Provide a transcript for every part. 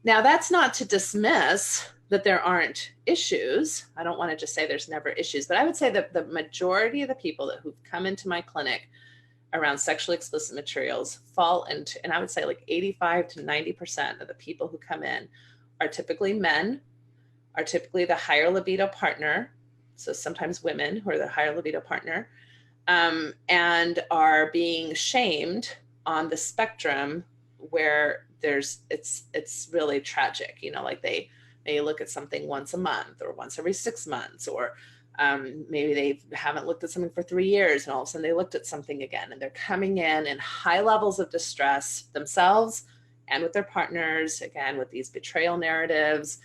Now, that's not to dismiss that there aren't issues. I don't want to just say there's never issues, but I would say that the majority of the people who've come into my clinic around sexually explicit materials fall into, and I would say like 85 to 90% of the people who come in are typically men, are typically the higher libido partner. So sometimes women who are the higher libido partner, and are being shamed on the spectrum where it's really tragic, like they may look at something once a month or once every 6 months, or maybe they haven't looked at something for 3 years and all of a sudden they looked at something again, and they're coming in high levels of distress themselves and with their partners, again, with these betrayal narratives,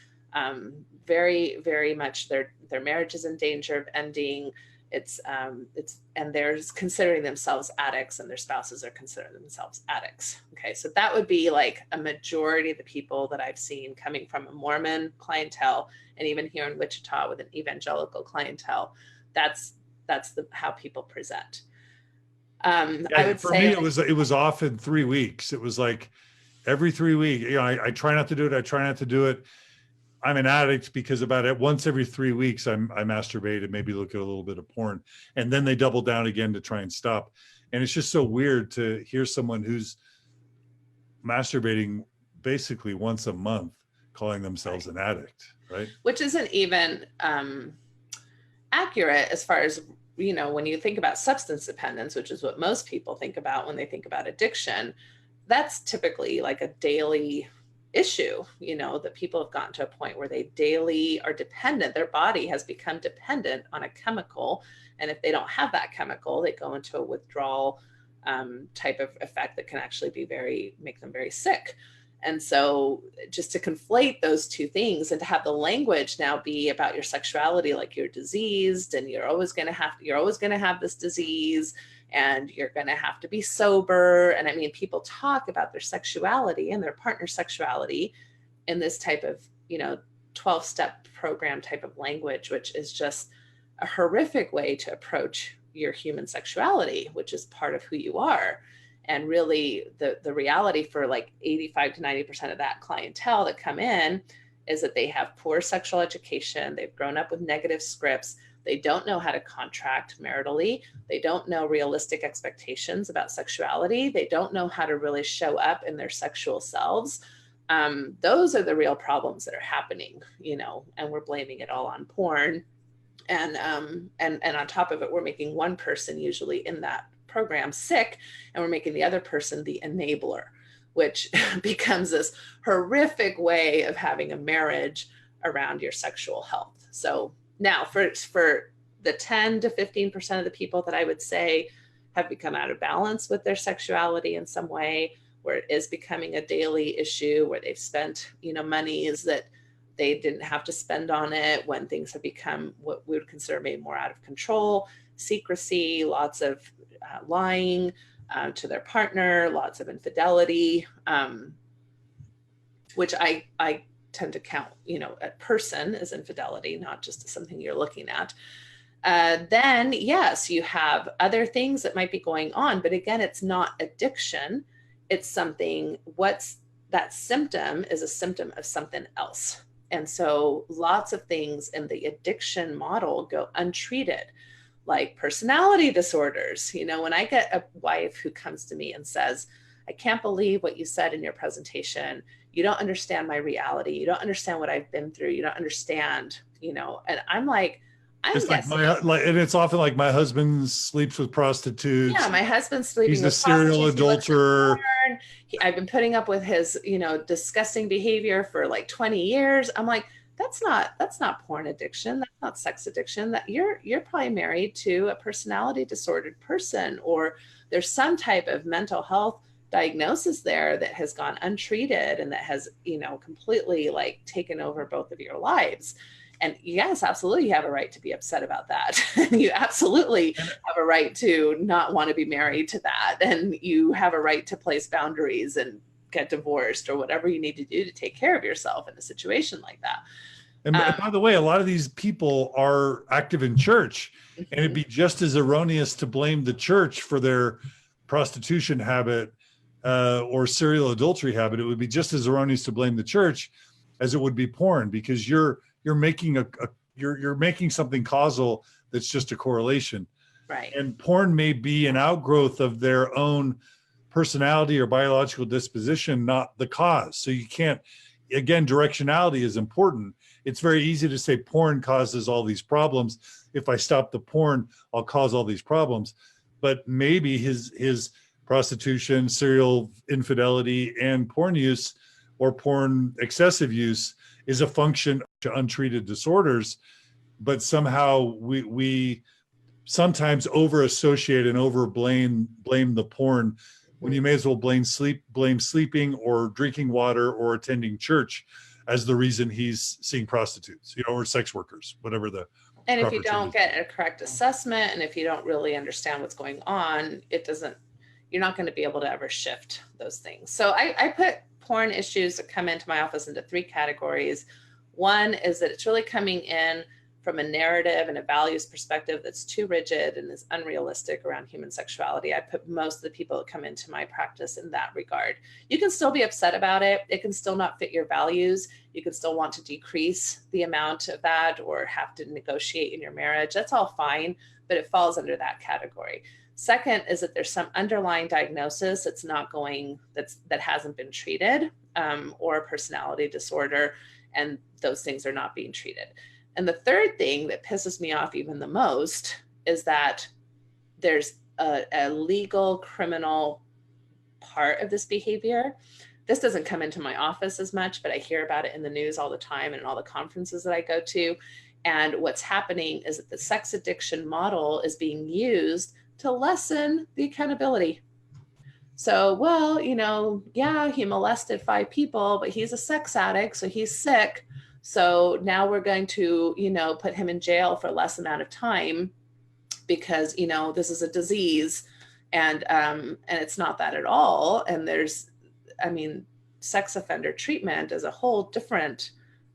very, very much their marriage is in danger of ending. And they're considering themselves addicts and their spouses are considering themselves addicts. Okay. So that would be like a majority of the people that I've seen coming from a Mormon clientele, and even here in Wichita with an evangelical clientele. That's how people present. I would for say me, it was often 3 weeks. It was like every 3 weeks, I try not to do it. I try not to do it. I'm an addict because about it once every 3 weeks I masturbate and maybe look at a little bit of porn, and then they double down again to try and stop. And it's just so weird to hear someone who's masturbating basically once a month calling themselves an addict, right? Which isn't even accurate as far as, when you think about substance dependence, which is what most people think about when they think about addiction. That's typically like a daily issue, that people have gotten to a point where they daily are dependent. Their body has become dependent on a chemical. And if they don't have that chemical, they go into a withdrawal type of effect that can actually make them very sick. And so just to conflate those two things and to have the language now be about your sexuality, like you're diseased and you're always going to have this disease, and you're going to have to be sober. And I mean, people talk about their sexuality and their partner's sexuality in this type of, 12-step program type of language, which is just a horrific way to approach your human sexuality, which is part of who you are. And really the reality for like 85 to 90% of that clientele that come in is that they have poor sexual education. They've grown up with negative scripts. They don't know how to contract maritally. They don't know realistic expectations about sexuality. They don't know how to really show up in their sexual selves. Those are the real problems that are happening, and we're blaming it all on porn. And on top of it, we're making one person usually in that program sick, and we're making the other person the enabler, which becomes this horrific way of having a marriage around your sexual health. So now for the 10 to 15% of the people that I would say have become out of balance with their sexuality in some way, where it is becoming a daily issue, where they've spent, monies that they didn't have to spend on it, when things have become what we would consider maybe more out of control, secrecy, lots of lying to their partner, lots of infidelity, which I tend to count, a person as infidelity, not just as something you're looking at. Then yes, you have other things that might be going on, but again, it's not addiction. It's something, that symptom is a symptom of something else. And so lots of things in the addiction model go untreated, like personality disorders. When I get a wife who comes to me and says, I can't believe what you said in your presentation. You don't understand my reality. You don't understand what I've been through. You don't understand, and I'm like, and it's often like my husband sleeps with prostitutes. Yeah, my husband's sleeping He's with a serial adulterer. I've been putting up with his, disgusting behavior for like 20 years. I'm like, that's not porn addiction. That's not sex addiction. That you're probably married to a personality disordered person, or there's some type of mental health diagnosis there that has gone untreated and that has, completely like taken over both of your lives. And yes, absolutely, you have a right to be upset about that. You absolutely have a right to not want to be married to that. And you have a right to place boundaries and get divorced or whatever you need to do to take care of yourself in a situation like that. And by the way, a lot of these people are active in church, and it'd be just as erroneous to blame the church for their prostitution habit or serial adultery habit, it would be just as erroneous to blame the church as it would be porn, because you're making you're making something causal that's just a correlation. Right. And porn may be an outgrowth of their own personality or biological disposition, not the cause. So you can't, again, directionality is important. It's very easy to say porn causes all these problems. If I stop the porn, I'll cause all these problems. But maybe his prostitution, serial infidelity, and porn use or porn excessive use is a function of untreated disorders. But somehow we sometimes over associate and over blame the porn when you may as well blame sleeping or drinking water or attending church as the reason he's seeing prostitutes, or sex workers, whatever the. And if you don't get a correct assessment, and if you don't really understand what's going on, you're not going to be able to ever shift those things. So I put porn issues that come into my office into 3 categories. One is that it's really coming in from a narrative and a values perspective that's too rigid and is unrealistic around human sexuality. I put most of the people that come into my practice in that regard. You can still be upset about it. It can still not fit your values. You can still want to decrease the amount of that or have to negotiate in your marriage. That's all fine, but it falls under that category. Second is that there's some underlying diagnosis that hasn't been treated, or a personality disorder, and those things are not being treated. And the third thing that pisses me off even the most is that there's a legal criminal part of this behavior. This doesn't come into my office as much, but I hear about it in the news all the time and in all the conferences that I go to. And what's happening is that the sex addiction model is being used to lessen the accountability. So, well, yeah, he molested 5 people, but he's a sex addict, so he's sick. So now we're going to, put him in jail for less amount of time because, this is a disease, and it's not that at all. And sex offender treatment is a whole different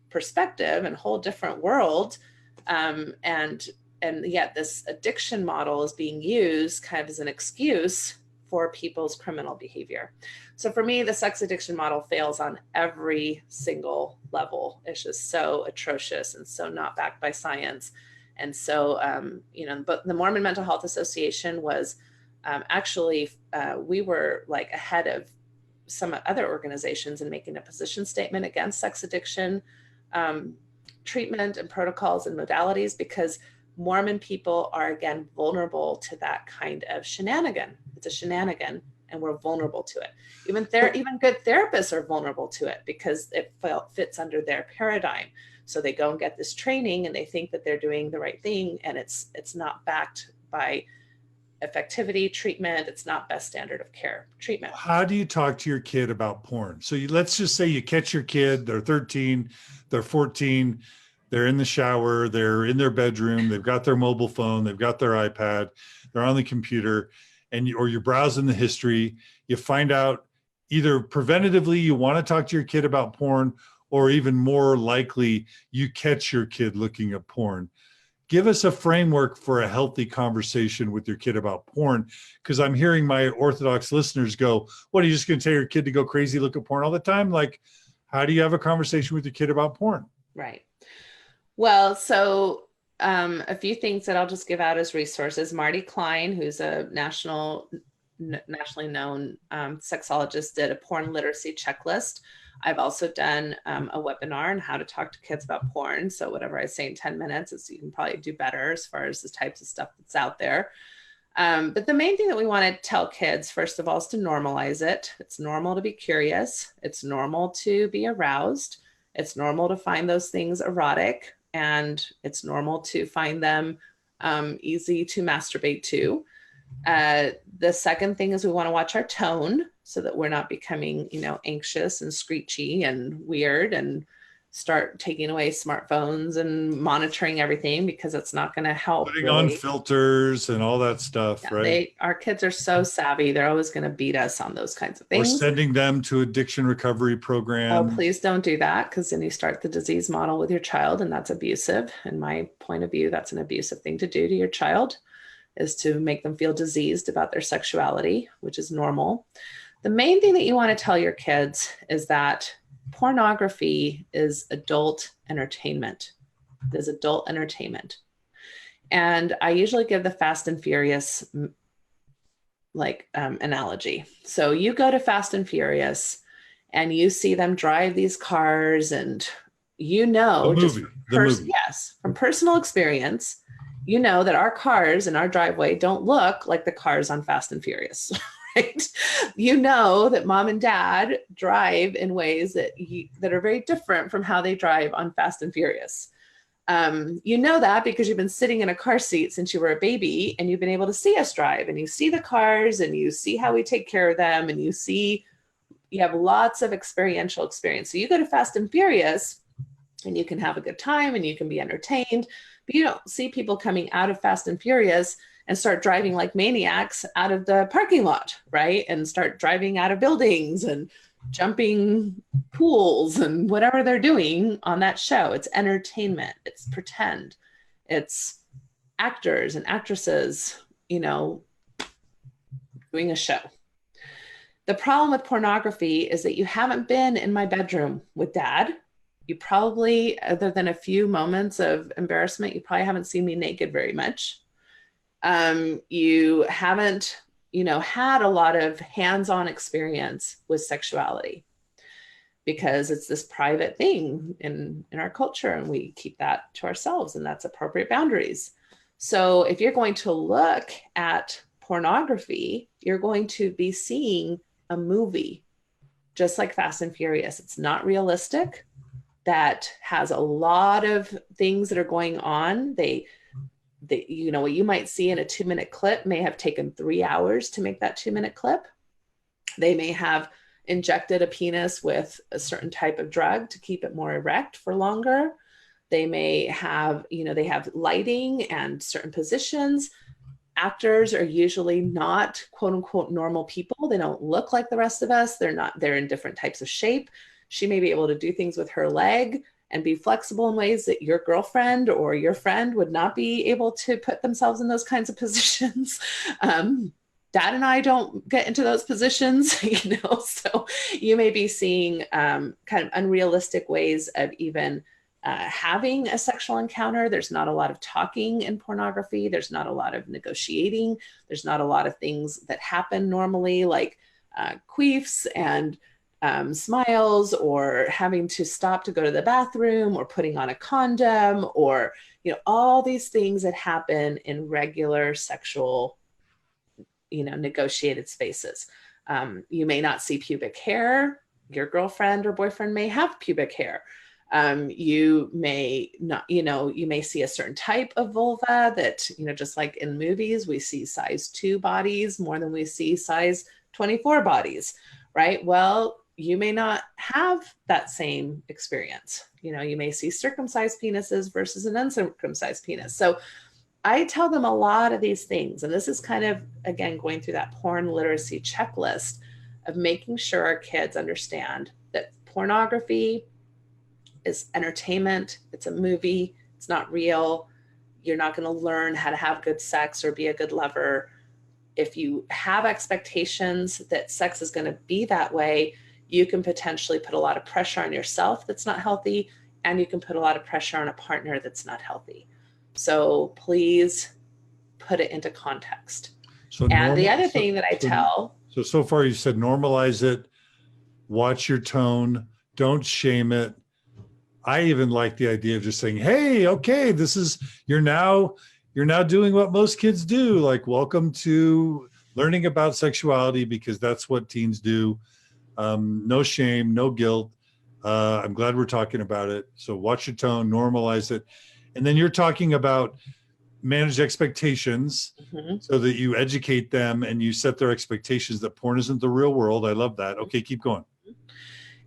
perspective and whole different world. And yet this addiction model is being used kind of as an excuse for people's criminal behavior. So for me, the sex addiction model fails on every single level. It's just so atrocious and so not backed by science. And so, but the Mormon Mental Health Association was we were like ahead of some other organizations in making a position statement against sex addiction treatment and protocols and modalities, because Mormon people are, again, vulnerable to that kind of shenanigan. It's a shenanigan, and we're vulnerable to it. Even good therapists are vulnerable to it because it fits under their paradigm. So they go and get this training and they think that they're doing the right thing, and it's not backed by effectivity treatment. It's not best standard of care treatment. How do you talk to your kid about porn? So let's just say you catch your kid, they're 13, they're 14, they're in the shower, they're in their bedroom, they've got their mobile phone, they've got their iPad, they're on the computer, or you're browsing the history. You find out either preventatively you want to talk to your kid about porn, or even more likely you catch your kid looking at porn. Give us a framework for a healthy conversation with your kid about porn, because I'm hearing my Orthodox listeners go, what, are you just going to tell your kid to go crazy, look at porn all the time? Like, how do you have a conversation with your kid about porn? Right. Well, so a few things that I'll just give out as resources. Marty Klein, who's a nationally known sexologist, did a porn literacy checklist. I've also done a webinar on how to talk to kids about porn. So whatever I say in 10 minutes, you can probably do better as far as the types of stuff that's out there. But the main thing that we want to tell kids, first of all, is to normalize it. It's normal to be curious. It's normal to be aroused. It's normal to find those things erotic, and it's normal to find them easy to masturbate to. The second thing is we want to watch our tone so that we're not becoming, anxious and screechy and weird and start taking away smartphones and monitoring everything, because it's not going to help. Putting on filters and all that stuff, right? Our kids are so savvy. They're always going to beat us on those kinds of things. Or sending them to addiction recovery programs. Oh, please don't do that, because then you start the disease model with your child, and that's abusive. In my point of view, that's an abusive thing to do to your child, is to make them feel diseased about their sexuality, which is normal. The main thing that you want to tell your kids is that pornography is adult entertainment. It is adult entertainment. And I usually give the Fast and Furious analogy. So you go to Fast and Furious and you see them drive these cars, and you know, the movie. Yes, from personal experience, you know that our cars in our driveway don't look like the cars on Fast and Furious. Right? You know that mom and dad drive in ways that are very different from how they drive on Fast and Furious. You know that because you've been sitting in a car seat since you were a baby, and you've been able to see us drive, and you see the cars, and you see how we take care of them, and you have lots of experiential experience. So you go to Fast and Furious and you can have a good time and you can be entertained, but you don't see people coming out of Fast and Furious and start driving like maniacs out of the parking lot, right? And start driving out of buildings and jumping pools and whatever they're doing on that show. It's entertainment. It's pretend. It's actors and actresses, doing a show. The problem with pornography is that you haven't been in my bedroom with dad. You probably, other than a few moments of embarrassment, you probably haven't seen me naked very much. You haven't, had a lot of hands-on experience with sexuality, because it's this private thing in our culture, and we keep that to ourselves, and that's appropriate boundaries. So if you're going to look at pornography, you're going to be seeing a movie, just like Fast and Furious. It's not realistic. That has a lot of things that are going on. They what you might see in a 2-minute clip may have taken 3 hours to make that 2-minute clip. They may have injected a penis with a certain type of drug to keep it more erect for longer. They may have, they have lighting and certain positions. Actors are usually not quote unquote normal people. They don't look like the rest of us. They're in different types of shape. She may be able to do things with her leg and be flexible in ways that your girlfriend or your friend would not be able to put themselves in those kinds of positions. Dad and I don't get into those positions, so you may be seeing kind of unrealistic ways of even having a sexual encounter. There's not a lot of talking in pornography. There's not a lot of negotiating. There's not a lot of things that happen normally, like queefs and smiles, or having to stop to go to the bathroom, or putting on a condom, or all these things that happen in regular sexual negotiated spaces. You may not see pubic hair. Your girlfriend or boyfriend may have pubic hair. You may not, you may see a certain type of vulva that, just like in movies, we see size 2 bodies more than we see size 24 bodies, right? Well, you may not have that same experience. You may see circumcised penises versus an uncircumcised penis. So I tell them a lot of these things. And this is kind of, again, going through that porn literacy checklist of making sure our kids understand that pornography is entertainment. It's a movie. It's not real. You're not going to learn how to have good sex or be a good lover. If you have expectations that sex is going to be that way, you can potentially put a lot of pressure on yourself that's not healthy, and you can put a lot of pressure on a partner that's not healthy. So please put it into context. And the other thing that I tell. So far you said normalize it, watch your tone, don't shame it. I even like the idea of just saying, hey, okay, you're now doing what most kids do. Like, welcome to learning about sexuality, because that's what teens do. No shame, no guilt. I'm glad we're talking about it. So watch your tone, normalize it. And then you're talking about manage expectations, so that you educate them and you set their expectations that porn isn't the real world. I love that. Okay, keep going.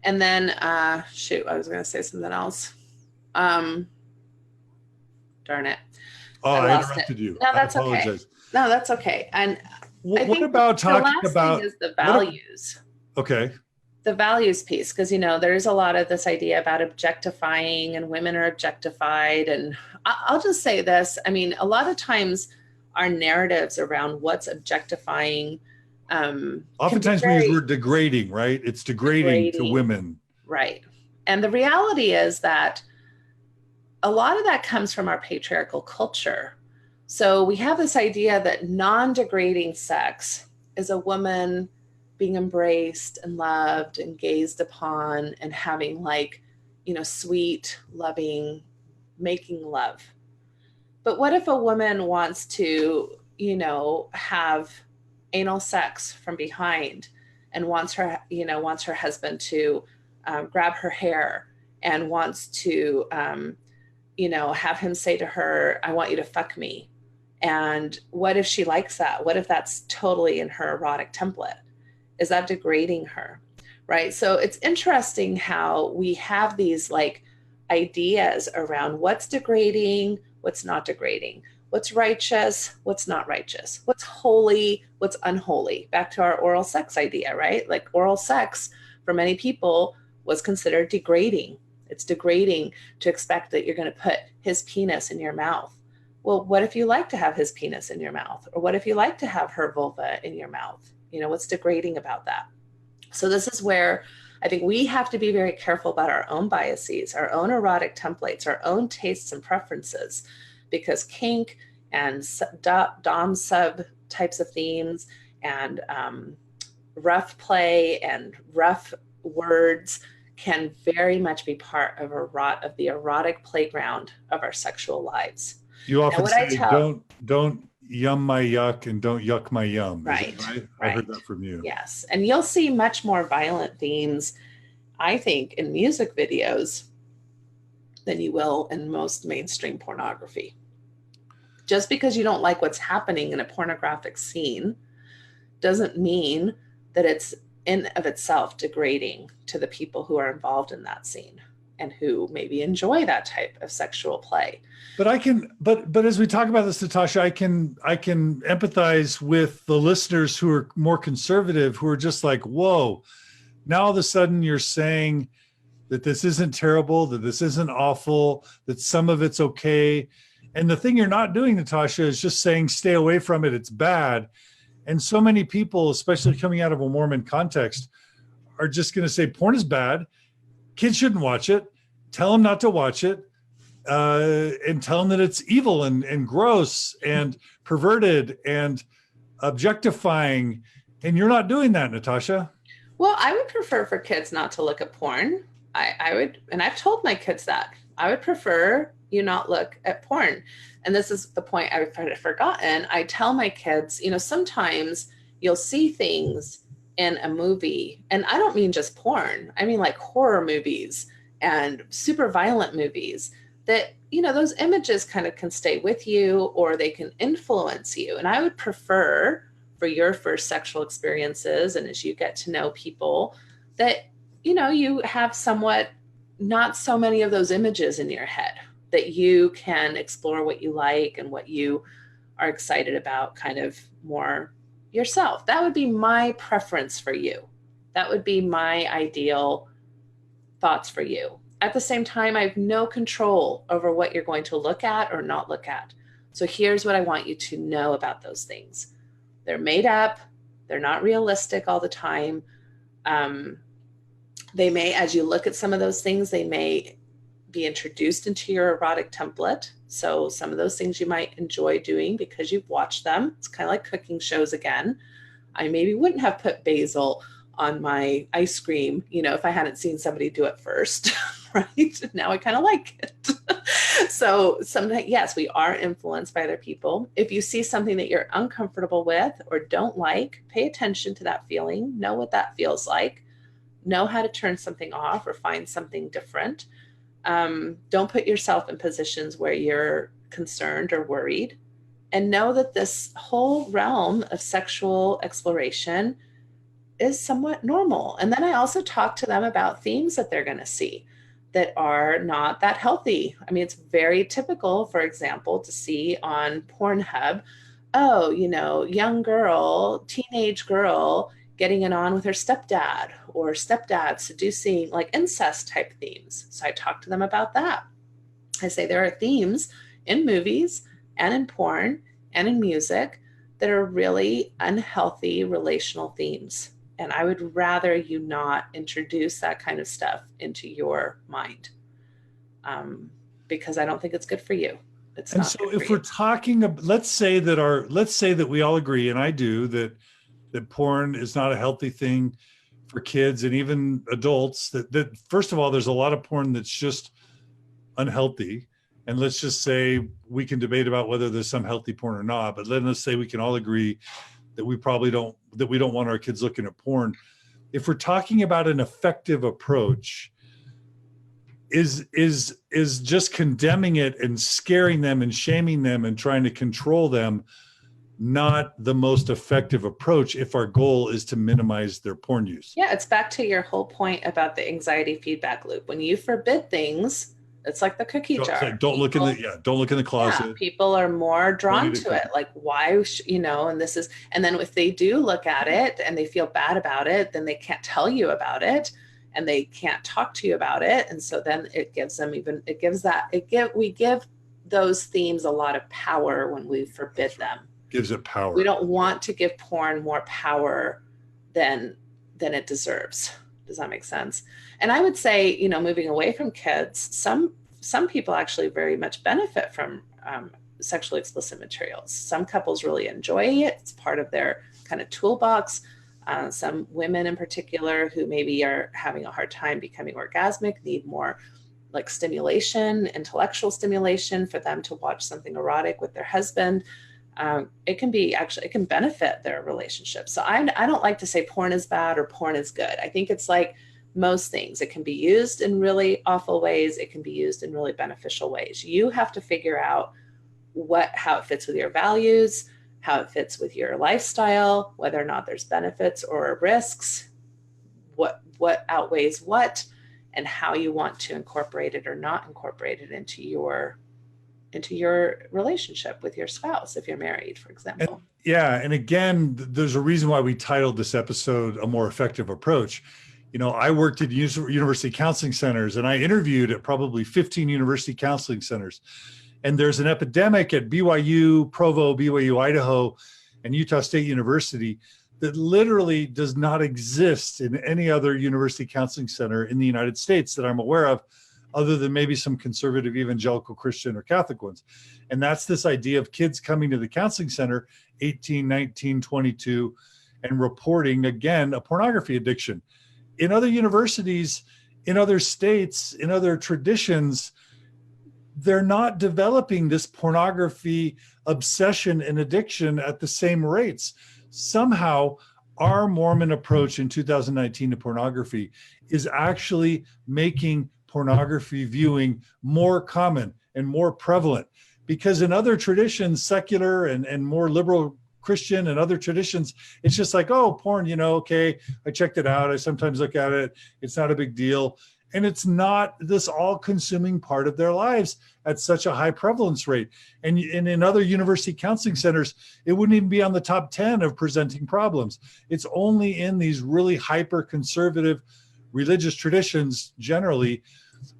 And then, I was going to say something else. Darn it. Oh, I interrupted you. No, that's okay. No, that's okay. And what about talking about the values? Okay. The values piece, because there's a lot of this idea about objectifying, and women are objectified. And I'll just say this. I mean, a lot of times our narratives around what's objectifying Can be Oftentimes we use the very word degrading, right? It's degrading to degrading. women. Right. And the reality is that a lot of that comes from our patriarchal culture. So we have this idea that non-degrading sex is a woman being embraced and loved and gazed upon and having like, sweet, loving, making love. But what if a woman wants to, have anal sex from behind and wants her husband to grab her hair and wants to, have him say to her, I want you to fuck me. And what if she likes that? What if that's totally in her erotic template? Is that degrading her? Right. So it's interesting how we have these like ideas around what's degrading, what's not degrading, what's righteous, what's not righteous, what's holy, what's unholy. Back to our oral sex idea, right? Like oral sex for many people was considered degrading. It's degrading to expect that you're going to put his penis in your mouth. Well, what if you like to have his penis in your mouth? Or what if you like to have her vulva in your mouth? What's degrading about that? So this is where I think we have to be very careful about our own biases, our own erotic templates, our own tastes and preferences, because kink and dom sub types of themes and rough play and rough words can very much be part of the erotic playground of our sexual lives. You often say, don't yum my yuck and don't yuck my yum. Right. Right? I heard that from you. Yes. And you'll see much more violent themes, I think, in music videos than you will in most mainstream pornography. Just because you don't like what's happening in a pornographic scene doesn't mean that it's in of itself degrading to the people who are involved in that scene and who maybe enjoy that type of sexual play. But but as we talk about this, Natasha, I can empathize with the listeners who are more conservative, who are just like, whoa, now all of a sudden you're saying that this isn't terrible, that this isn't awful, that some of it's okay. And the thing you're not doing, Natasha, is just saying, stay away from it, it's bad. And so many people, especially coming out of a Mormon context, are just going to say porn is bad. Kids shouldn't watch it. Tell them not to watch it. And tell them that it's evil and gross and perverted and objectifying. And you're not doing that, Natasha. Well, I would prefer for kids not to look at porn. I would, and I've told my kids that. I would prefer you not look at porn. And this is the point I've forgotten. I tell my kids, sometimes you'll see things in a movie, and I don't mean just porn. I mean like horror movies and super violent movies that, those images kind of can stay with you or they can influence you. And I would prefer for your first sexual experiences and as you get to know people that, you have somewhat not so many of those images in your head, that you can explore what you like and what you are excited about kind of more yourself. That would be my preference for you. That would be my ideal thoughts for you. At the same time, I have no control over what you're going to look at or not look at. So here's what I want you to know about those things. They're made up. They're not realistic all the time. They may, as you look at some of those things, they may be introduced into your erotic template. So some of those things you might enjoy doing because you've watched them. It's kind of like cooking shows again. I maybe wouldn't have put basil on my ice cream, if I hadn't seen somebody do it first, right? Now I kind of like it. So sometimes, yes, we are influenced by other people. If you see something that you're uncomfortable with or don't like, pay attention to that feeling, know what that feels like, know how to turn something off or find something different. Don't put yourself in positions where you're concerned or worried, and know that this whole realm of sexual exploration is somewhat normal. And then I also talk to them about themes that they're going to see that are not that healthy. I mean, it's very typical, for example, to see on Pornhub, young girl, teenage girl getting it on with her stepdad, or stepdad seducing, like incest type themes. So I talk to them about that. I say there are themes in movies and in porn and in music that are really unhealthy relational themes. And I would rather you not introduce that kind of stuff into your mind, because I don't think it's good for you. It's And not so good if for we're you. talking, let's say that we all agree, and I do, that porn is not a healthy thing for kids and even adults, that first of all, there's a lot of porn that's just unhealthy. And let's just say we can debate about whether there's some healthy porn or not, but let's say we can all agree that we don't want our kids looking at porn. If we're talking about an effective approach, is just condemning it and scaring them and shaming them and trying to control them not the most effective approach if our goal is to minimize their porn use? Yeah, it's back to your whole point about the anxiety feedback loop. When you forbid things, it's like the cookie jar. Like, don't look in the closet. Yeah, people are more drawn Don't eat to it. Like, why, and this is, and then if they do look at it and they feel bad about it, then they can't tell you about it and they can't talk to you about it. And so then it gives them we give those themes a lot of power when we forbid them. Gives it power. We don't want to give porn more power than it deserves. Does that make sense? And I would say, moving away from kids, some people actually very much benefit from sexually explicit materials. Some couples really enjoy it. It's part of their kind of toolbox. Some women in particular who maybe are having a hard time becoming orgasmic need more like stimulation, intellectual stimulation for them to watch something erotic with their husband. It can benefit their relationship. So I don't like to say porn is bad or porn is good. I think it's like most things. It can be used in really awful ways. It can be used in really beneficial ways. You have to figure out how it fits with your values, how it fits with your lifestyle, whether or not there's benefits or risks, what outweighs what, and how you want to incorporate it or not incorporate it into your relationship with your spouse if you're married, for example. And again, there's a reason why we titled this episode A More Effective Approach. I worked at university counseling centers and I interviewed at probably 15 university counseling centers. And there's an epidemic at BYU, Provo, BYU, Idaho, and Utah State University that literally does not exist in any other university counseling center in the United States that I'm aware of, other than maybe some conservative evangelical Christian or Catholic ones. And that's this idea of kids coming to the counseling center, 18, 19, 22, and reporting, again, a pornography addiction. In other universities, in other states, in other traditions, they're not developing this pornography obsession and addiction at the same rates. Somehow, our Mormon approach in 2019 to pornography is actually making pornography viewing more common and more prevalent, because in other traditions, secular and more liberal Christian and other traditions, it's just like, oh, porn, okay, I checked it out. I sometimes look at it. It's not a big deal. And it's not this all-consuming part of their lives at such a high prevalence rate. And in other university counseling centers, it wouldn't even be on the top 10 of presenting problems. It's only in these really hyper-conservative religious traditions generally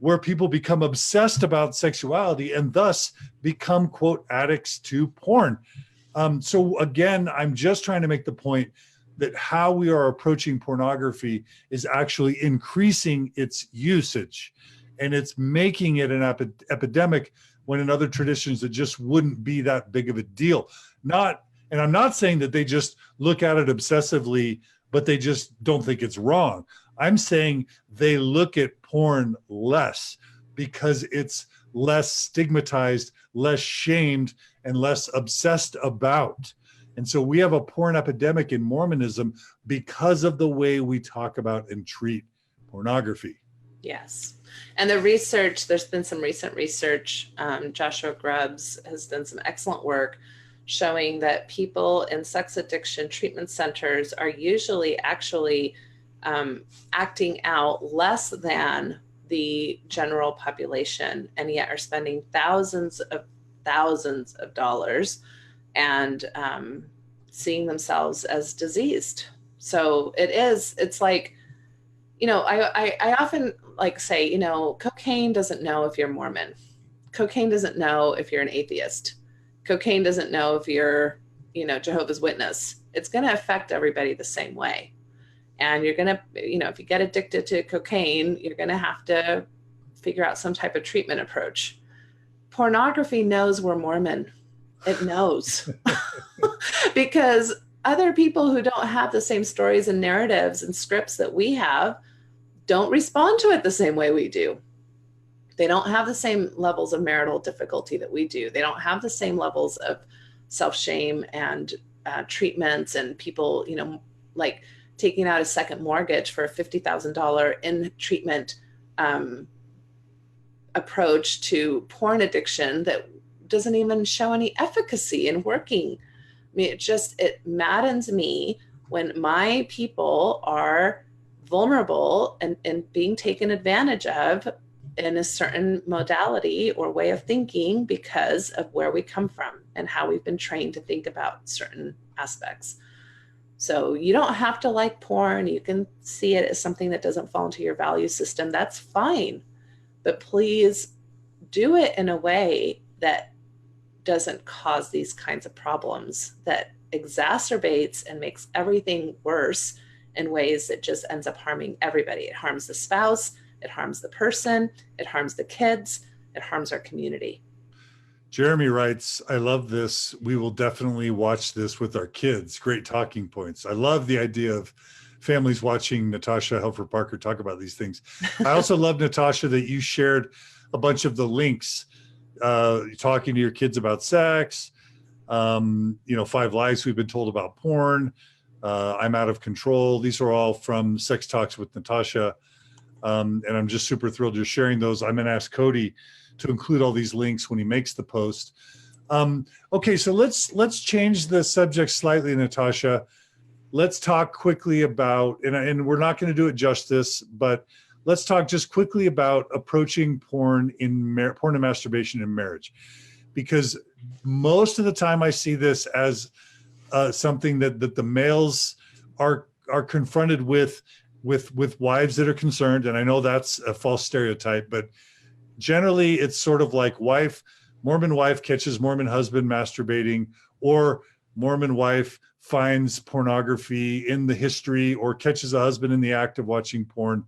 where people become obsessed about sexuality and thus become, quote, addicts to porn. So again, I'm just trying to make the point that how we are approaching pornography is actually increasing its usage, and it's making it an epidemic when in other traditions it just wouldn't be that big of a deal. And I'm not saying that they just look at it obsessively, but they just don't think it's wrong. I'm saying they look at porn less because it's less stigmatized, less shamed, and less obsessed about. And so we have a porn epidemic in Mormonism because of the way we talk about and treat pornography. Yes. And the research, there's been some recent research. Joshua Grubbs has done some excellent work showing that people in sex addiction treatment centers are usually actually acting out less than the general population, and yet are spending thousands of dollars and seeing themselves as diseased. So it's like, I often like say, cocaine doesn't know if you're Mormon. Cocaine doesn't know if you're an atheist. Cocaine doesn't know if you're, Jehovah's Witness. It's going to affect everybody the same way. And you're going to, if you get addicted to cocaine, you're going to have to figure out some type of treatment approach. Pornography knows we're Mormon. It knows. Because other people who don't have the same stories and narratives and scripts that we have don't respond to it the same way we do. They don't have the same levels of marital difficulty that we do. They don't have the same levels of self-shame and treatments, and people, like taking out a second mortgage for a $50,000 in treatment approach to porn addiction that doesn't even show any efficacy in working. I mean, it maddens me when my people are vulnerable and being taken advantage of in a certain modality or way of thinking because of where we come from and how we've been trained to think about certain aspects. So you don't have to like porn. You can see it as something that doesn't fall into your value system. That's fine. But please do it in a way that doesn't cause these kinds of problems, that exacerbates and makes everything worse in ways that just ends up harming everybody. It harms the spouse, it harms the person, it harms the kids, it harms our community. Jeremy writes, I love this. We will definitely watch this with our kids. Great talking points. I love the idea of families watching Natasha Helfer Parker talk about these things. I also love, Natasha, that you shared a bunch of the links, talking to your kids about sex, 5 lies we've been told about porn, I'm out of control. These are all from Sex Talks with Natasha. And I'm just super thrilled you're sharing those. I'm going to ask Cody to include all these links when he makes the post. Okay, so let's change the subject slightly, Natasha. Let's talk quickly about, and we're not going to do it justice, but let's talk just quickly about approaching porn and masturbation in marriage, because most of the time I see this as something that the males are confronted with wives that are concerned, and I know that's a false stereotype, but generally it's sort of like Mormon wife catches Mormon husband masturbating, or Mormon wife finds pornography in the history or catches a husband in the act of watching porn.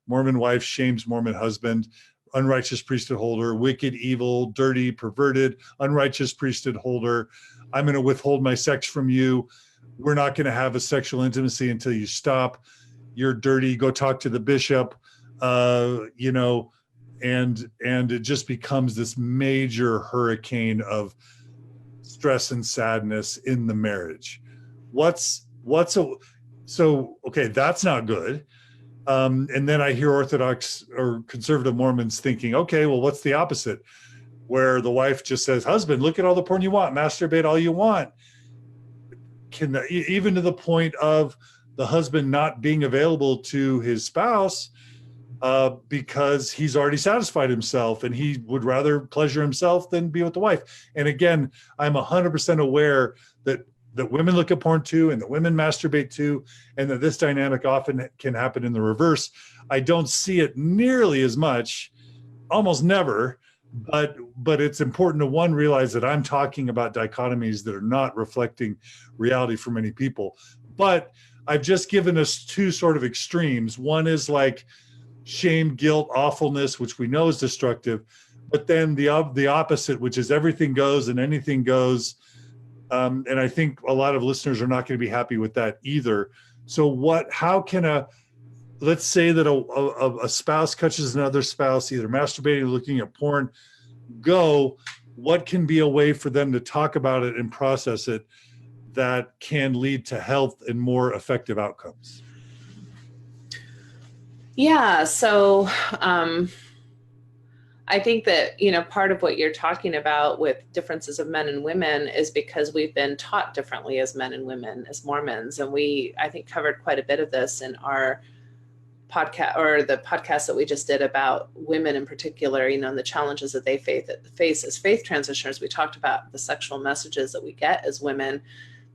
Mormon wife shames Mormon husband, unrighteous priesthood holder, wicked, evil, dirty, perverted, unrighteous priesthood holder. I'm going to withhold my sex from you. We're not going to have a sexual intimacy until you stop. You're dirty. Go talk to the bishop. And it just becomes this major hurricane of stress and sadness in the marriage. Okay, that's not good. And then I hear Orthodox or conservative Mormons thinking, okay, well, what's the opposite? Where the wife just says, husband, look at all the porn you want, masturbate all you want. Even to the point of the husband not being available to his spouse because he's already satisfied himself and he would rather pleasure himself than be with the wife. And again, I'm 100% aware that women look at porn too, and that women masturbate too, and that this dynamic often can happen in the reverse. I don't see it nearly as much, almost never, but it's important to realize that I'm talking about dichotomies that are not reflecting reality for many people. But I've just given us two sort of extremes. One is like shame, guilt, awfulness, which we know is destructive, but then the opposite, which is everything goes and anything goes. And I think a lot of listeners are not going to be happy with that either. So how can let's say that a spouse catches another spouse either masturbating or looking at porn, what can be a way for them to talk about it and process it that can lead to health and more effective outcomes? Yeah, so I think that, part of what you're talking about with differences of men and women is because we've been taught differently as men and women, as Mormons. And I think, covered quite a bit of this in our podcast, or the podcast that we just did about women in particular, and the challenges that they face as faith transitioners. We talked about the sexual messages that we get as women.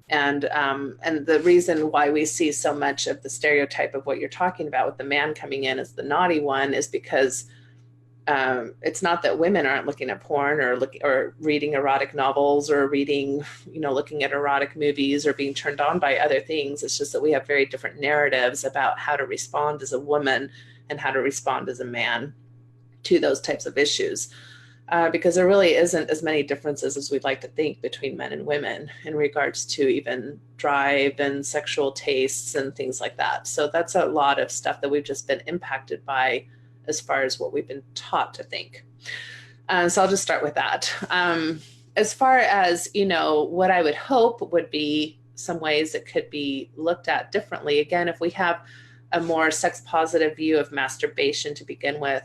And the reason why we see so much of the stereotype of what you're talking about with the man coming in as the naughty one is because It's not that women aren't looking at porn or reading erotic novels or reading, looking at erotic movies or being turned on by other things. It's just that we have very different narratives about how to respond as a woman and how to respond as a man to those types of issues. Because there really isn't as many differences as we'd like to think between men and women in regards to even drive and sexual tastes and things like that. So that's a lot of stuff that we've just been impacted by as far as what we've been taught to think. So I'll just start with that. As far as, what I would hope would be some ways that could be looked at differently. Again, if we have a more sex positive view of masturbation to begin with,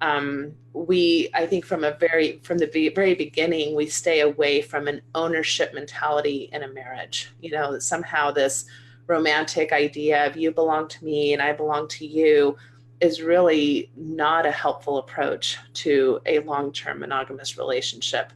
I think from the very beginning, we stay away from an ownership mentality in a marriage. That somehow this romantic idea of you belong to me and I belong to you is really not a helpful approach to a long-term monogamous relationship.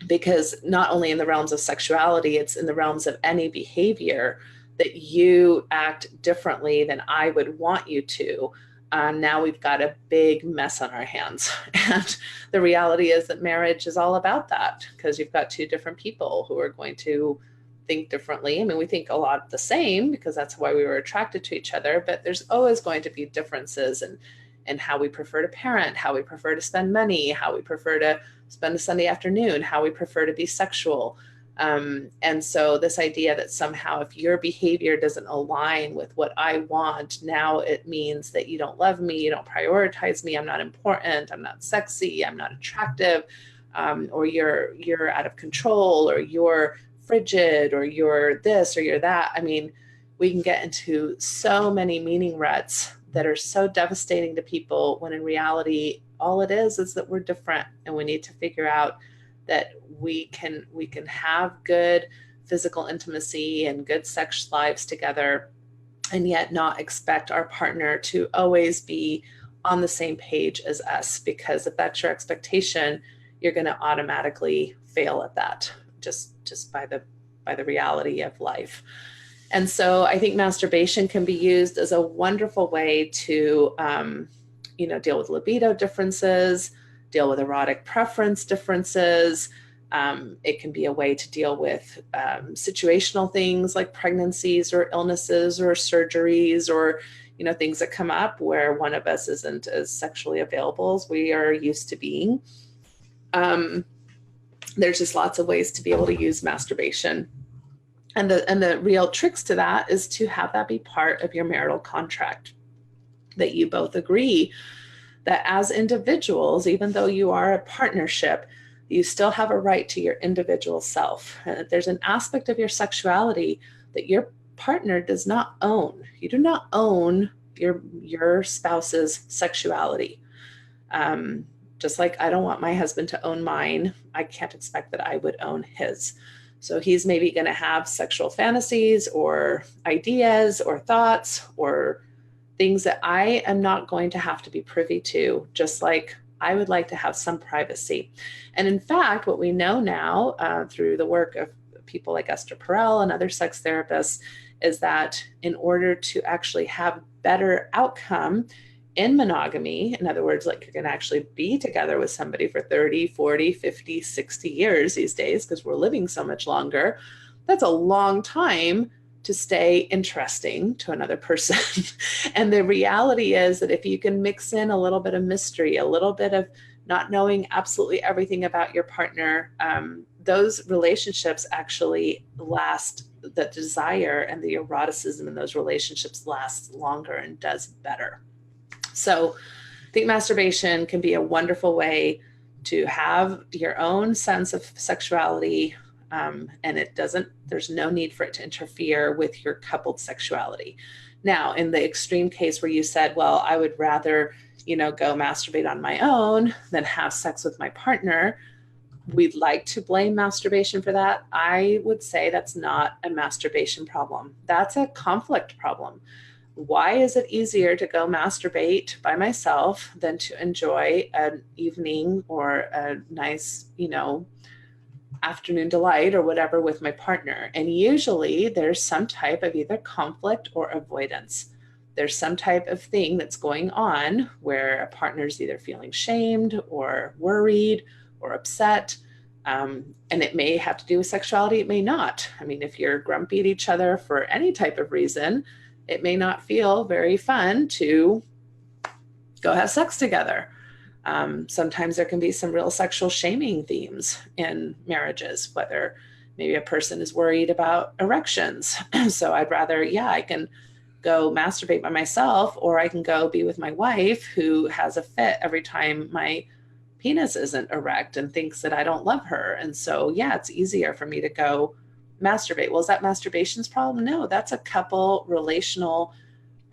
Because not only in the realms of sexuality, it's in the realms of any behavior that you act differently than I would want you to. Now we've got a big mess on our hands. And the reality is that marriage is all about that, because you've got two different people who are going to think differently. I mean, we think a lot the same because that's why we were attracted to each other, but there's always going to be differences in how we prefer to parent, how we prefer to spend money, how we prefer to spend a Sunday afternoon, how we prefer to be sexual. And so this idea that somehow if your behavior doesn't align with what I want, now it means that you don't love me, you don't prioritize me, I'm not important, I'm not sexy, I'm not attractive, or you're out of control, or you're frigid, or you're this, or you're that. I mean, we can get into so many meaning ruts that are so devastating to people, when in reality, all it is that we're different, and we need to figure out that we can have good physical intimacy and good sex lives together, and yet not expect our partner to always be on the same page as us. Because if that's your expectation, you're going to automatically fail at that, just by the reality of life. And so I think masturbation can be used as a wonderful way to, deal with libido differences, deal with erotic preference differences. It can be a way to deal with situational things like pregnancies or illnesses or surgeries, or, things that come up where one of us isn't as sexually available as we are used to being. There's just lots of ways to be able to use masturbation. And the real tricks to that is to have that be part of your marital contract, that you both agree that as individuals, even though you are a partnership, you still have a right to your individual self. And that there's an aspect of your sexuality that your partner does not own. You do not own your spouse's sexuality. Just like I don't want my husband to own mine, I can't expect that I would own his. So he's maybe going to have sexual fantasies or ideas or thoughts or things that I am not going to have to be privy to, just like I would like to have some privacy. And in fact, what we know now through the work of people like Esther Perel and other sex therapists is that in order to actually have better outcome in monogamy, in other words, like you're going to actually be together with somebody for 30, 40, 50, 60 years these days, because we're living so much longer, that's a long time to stay interesting to another person. And the reality is that if you can mix in a little bit of mystery, a little bit of not knowing absolutely everything about your partner, those relationships actually last, the desire and the eroticism in those relationships lasts longer and does better. So I think masturbation can be a wonderful way to have your own sense of sexuality, and there's no need for it to interfere with your coupled sexuality. Now, in the extreme case where you said, well, I would rather, go masturbate on my own than have sex with my partner, we'd like to blame masturbation for that. I would say that's not a masturbation problem. That's a conflict problem. Why is it easier to go masturbate by myself than to enjoy an evening or a nice, afternoon delight or whatever with my partner? And usually there's some type of either conflict or avoidance. there's some type of thing that's going on where a partner's either feeling shamed or worried or upset. And it may have to do with sexuality, it may not. I mean, if you're grumpy at each other for any type of reason, it may not feel very fun to go have sex together. Sometimes there can be some real sexual shaming themes in marriages, whether maybe a person is worried about erections. So I'd rather, I can go masturbate by myself, or I can go be with my wife who has a fit every time my penis isn't erect and thinks that I don't love her. And so, it's easier for me to go masturbate. Well, is that masturbation's problem? No, that's a couple relational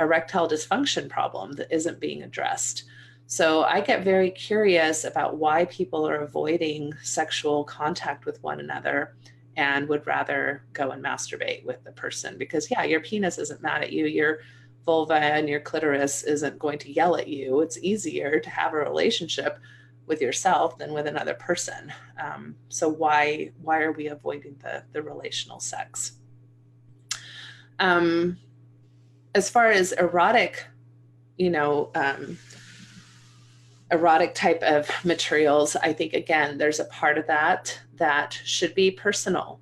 erectile dysfunction problem that isn't being addressed. So I get very curious about why people are avoiding sexual contact with one another and would rather go and masturbate with the person, because your penis isn't mad at you. Your vulva and your clitoris isn't going to yell at you. It's easier to have a relationship with yourself than with another person. So why are we avoiding the relational sex? As far as erotic, erotic type of materials, I think, again, there's a part of that should be personal.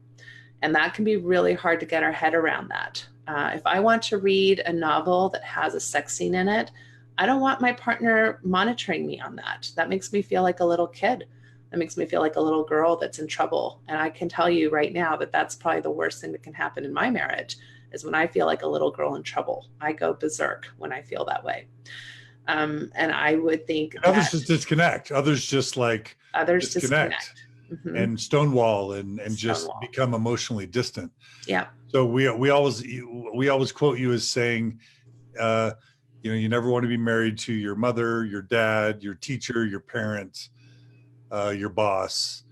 And that can be really hard to get our head around that. If I want to read a novel that has a sex scene in it, I don't want my partner monitoring me on that. That makes me feel like a little kid. That makes me feel like a little girl that's in trouble. And I can tell you right now that that's probably the worst thing that can happen in my marriage, is when I feel like a little girl in trouble. I go berserk when I feel that way. And I would think others just disconnect. Others just disconnect. Mm-hmm. And stonewall and just become emotionally distant. Yeah. So we always quote you as saying, you never want to be married to your mother, your dad, your teacher, your parents, your boss.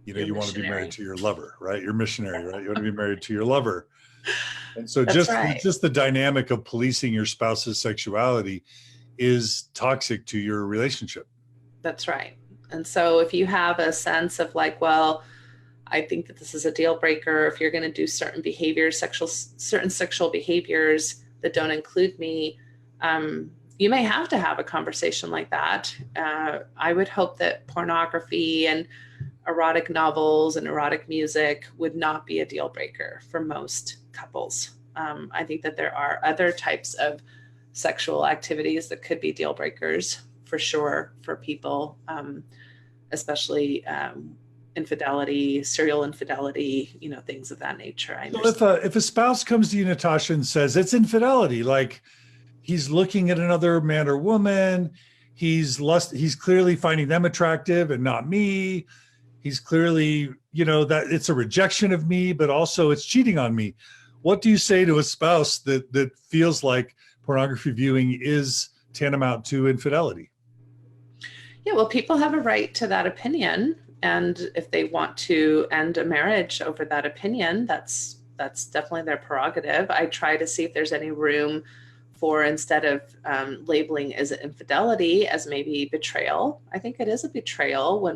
You want to be married to your lover, right? Your missionary, right? You want to be married to your lover. And so just the dynamic of policing your spouse's sexuality is toxic to your relationship. That's right. And so if you have a sense of like, well, I think that this is a deal breaker, if you're going to do certain behaviors, certain sexual behaviors that don't include me, you may have to have a conversation like that. I would hope that pornography and erotic novels and erotic music would not be a deal breaker for most couples. I think that there are other types of sexual activities that could be deal breakers for sure for people, especially infidelity, serial infidelity, things of that nature. So if a spouse comes to you, Natasha, and says it's infidelity, like he's looking at another man or woman, he's clearly finding them attractive and not me. He's clearly, that it's a rejection of me, but also it's cheating on me. What do you say to a spouse that feels like pornography viewing is tantamount to infidelity? Yeah, well, people have a right to that opinion. And if they want to end a marriage over that opinion, that's definitely their prerogative. I try to see if there's any room for, instead of labeling as infidelity, as maybe betrayal. I think it is a betrayal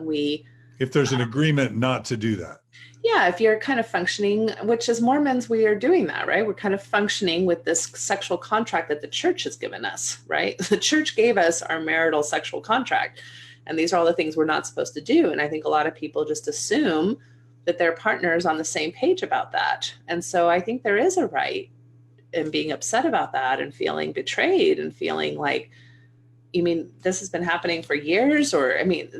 if there's an agreement not to do that. Yeah, if you're kind of functioning, which as Mormons, we are doing that, right? We're kind of functioning with this sexual contract that the church has given us, right? The church gave us our marital sexual contract. And these are all the things we're not supposed to do. And I think a lot of people just assume that their partner is on the same page about that. And so I think there is a right in being upset about that and feeling betrayed and feeling like, you mean this has been happening for years? Or, I mean,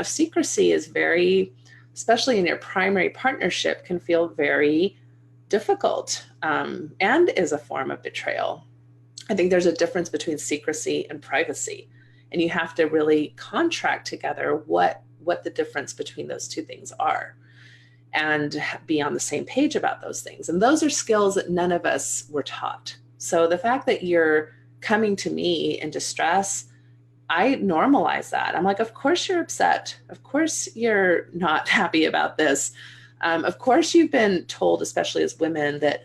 secrecy is very, especially in your primary partnership, can feel very difficult and is a form of betrayal. I think there's a difference between secrecy and privacy. And you have to really contract together what the difference between those two things are and be on the same page about those things. And those are skills that none of us were taught. So the fact that you're coming to me in distress, I normalize that. I'm like, of course you're upset. Of course you're not happy about this. Of course you've been told, especially as women, that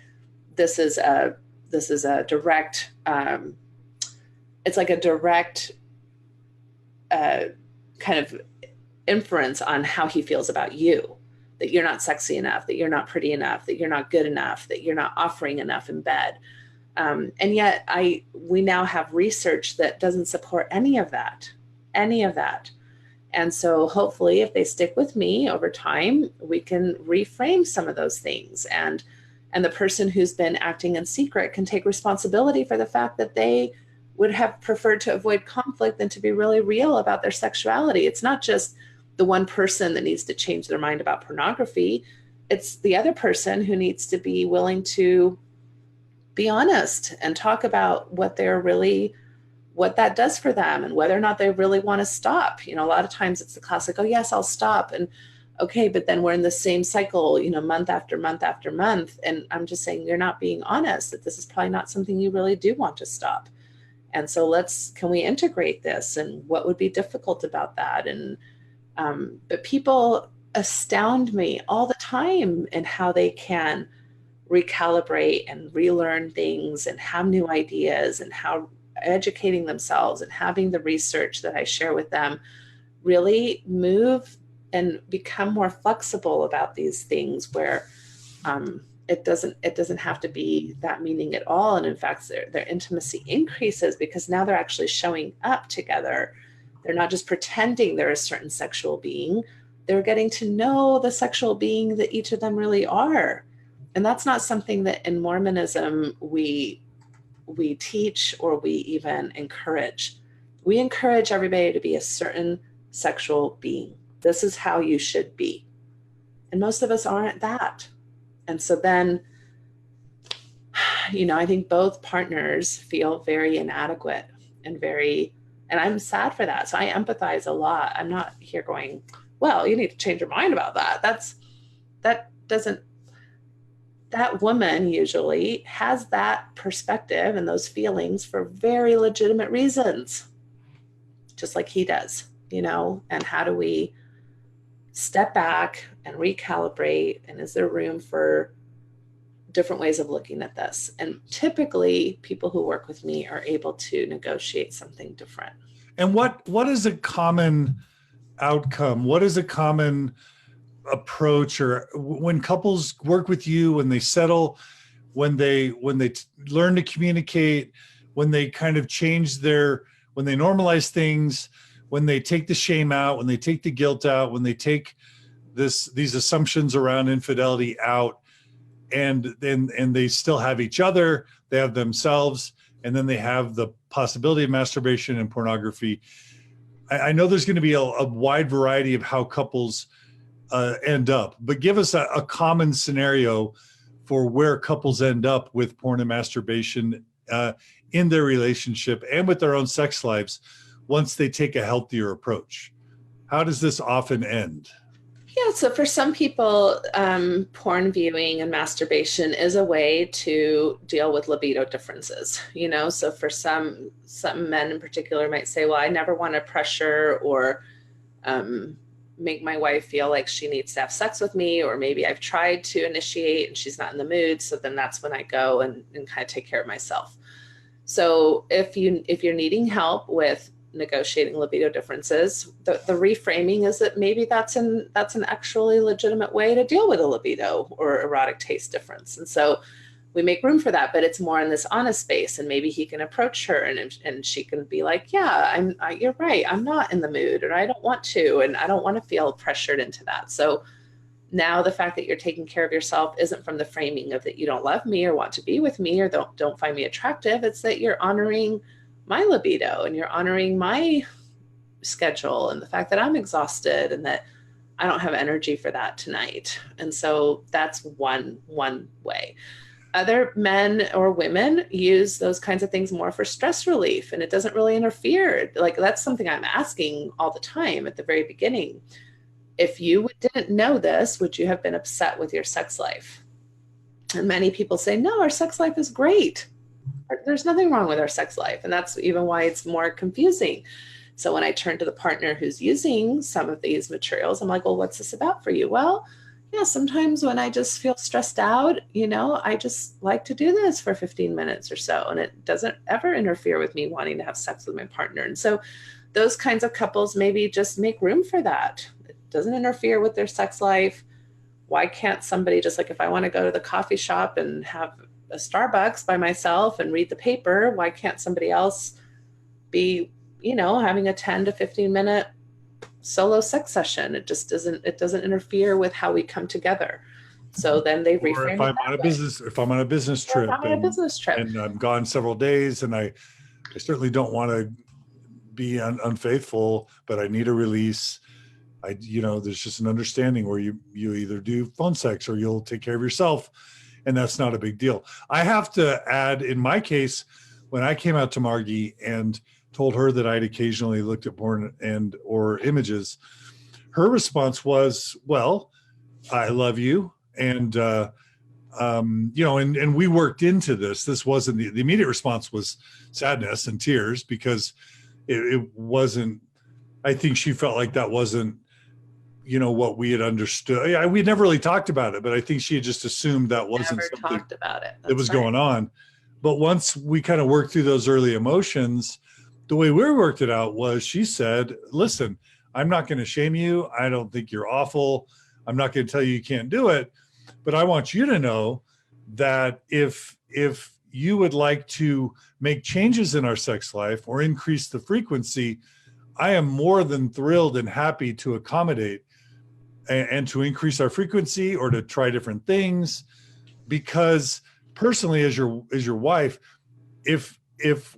this is a direct, it's like a direct kind of inference on how he feels about you, that you're not sexy enough, that you're not pretty enough, that you're not good enough, that you're not offering enough in bed. And yet we now have research that doesn't support any of that. And so hopefully if they stick with me over time, we can reframe some of those things. And the person who's been acting in secret can take responsibility for the fact that they would have preferred to avoid conflict than to be really real about their sexuality. It's not just the one person that needs to change their mind about pornography. It's the other person who needs to be willing to be honest and talk about what that does for them and whether or not they really want to stop. A lot of times it's the classic, oh yes, I'll stop. And okay, but then we're in the same cycle, month after month after month. And I'm just saying, you're not being honest, that this is probably not something you really do want to stop. And so can we integrate this, and what would be difficult about that? And, but people astound me all the time in how they can recalibrate and relearn things and have new ideas, and how educating themselves and having the research that I share with them really move and become more flexible about these things, where it doesn't have to be that meaning at all. And in fact, their intimacy increases because now they're actually showing up together. They're not just pretending they're a certain sexual being. They're getting to know the sexual being that each of them really are. And that's not something that in Mormonism we teach or we even encourage. We encourage everybody to be a certain sexual being. This is how you should be. And most of us aren't that. And so then, I think both partners feel very inadequate and I'm sad for that. So I empathize a lot. I'm not here going, well, you need to change your mind about that. That woman usually has that perspective and those feelings for very legitimate reasons, just like he does, and how do we step back and recalibrate? And is there room for different ways of looking at this? And typically people who work with me are able to negotiate something different. And what is a common outcome? What is a common approach, or when couples work with you, when they settle, when they learn to communicate, when they kind of when they normalize things, when they take the shame out, when they take the guilt out, when they take these assumptions around infidelity out, and they still have each other, they have themselves, and then they have the possibility of masturbation and pornography. I know there's going to be a wide variety of how couples end up, but give us a common scenario for where couples end up with porn and masturbation in their relationship and with their own sex lives once they take a healthier approach. How does this often end? Yeah, so for some people, porn viewing and masturbation is a way to deal with libido differences, so for some men in particular might say, well, I never want to pressure or make my wife feel like she needs to have sex with me, or maybe I've tried to initiate and she's not in the mood. So then that's when I go and kind of take care of myself. So if you're needing help with negotiating libido differences, the reframing is that maybe that's an actually legitimate way to deal with a libido or erotic taste difference. And so we make room for that, but it's more in this honest space. And maybe he can approach her and she can be like, yeah, you're right. I'm not in the mood, or I don't want to, and I don't want to feel pressured into that. So now the fact that you're taking care of yourself isn't from the framing of that you don't love me or want to be with me or don't find me attractive. It's that you're honoring my libido and you're honoring my schedule and the fact that I'm exhausted and that I don't have energy for that tonight. And so that's one way. Other men or women use those kinds of things more for stress relief, and it doesn't really interfere. Like, that's something I'm asking all the time at the very beginning. If you didn't know this, would you have been upset with your sex life? And many people say, no, our sex life is great. There's nothing wrong with our sex life. And that's even why it's more confusing. So when I turn to the partner who's using some of these materials, I'm like, well, what's this about for you? Well, yeah, sometimes when I just feel stressed out, I just like to do this for 15 minutes or so. And it doesn't ever interfere with me wanting to have sex with my partner. And so those kinds of couples maybe just make room for that. It doesn't interfere with their sex life. Why can't somebody just, like, if I want to go to the coffee shop and have a Starbucks by myself and read the paper. Why can't somebody else be, having a 10 to 15 minute solo sex session? It doesn't interfere with how we come together. So then they reframe it. If I'm on a business trip, and I'm gone several days, and I certainly don't want to be unfaithful, but I need a release. There's just an understanding where you either do phone sex or you'll take care of yourself, and that's not a big deal. I have to add, in my case, when I came out to Margie and told her that I'd occasionally looked at porn or images, her response was, well, I love you. And, and we worked into this. This wasn't the immediate response was sadness and tears, because it wasn't, I think she felt like that wasn't, what we had understood. We never really talked about it, but I think she had just assumed that wasn't something talked about it. That was going on. But once we kind of worked through those early emotions, the way we worked it out was, she said, listen, I'm not going to shame you. I don't think you're awful. I'm not going to tell you can't do it. But I want you to know that if you would like to make changes in our sex life or increase the frequency, I am more than thrilled and happy to accommodate and to increase our frequency or to try different things. Because personally, as your wife, if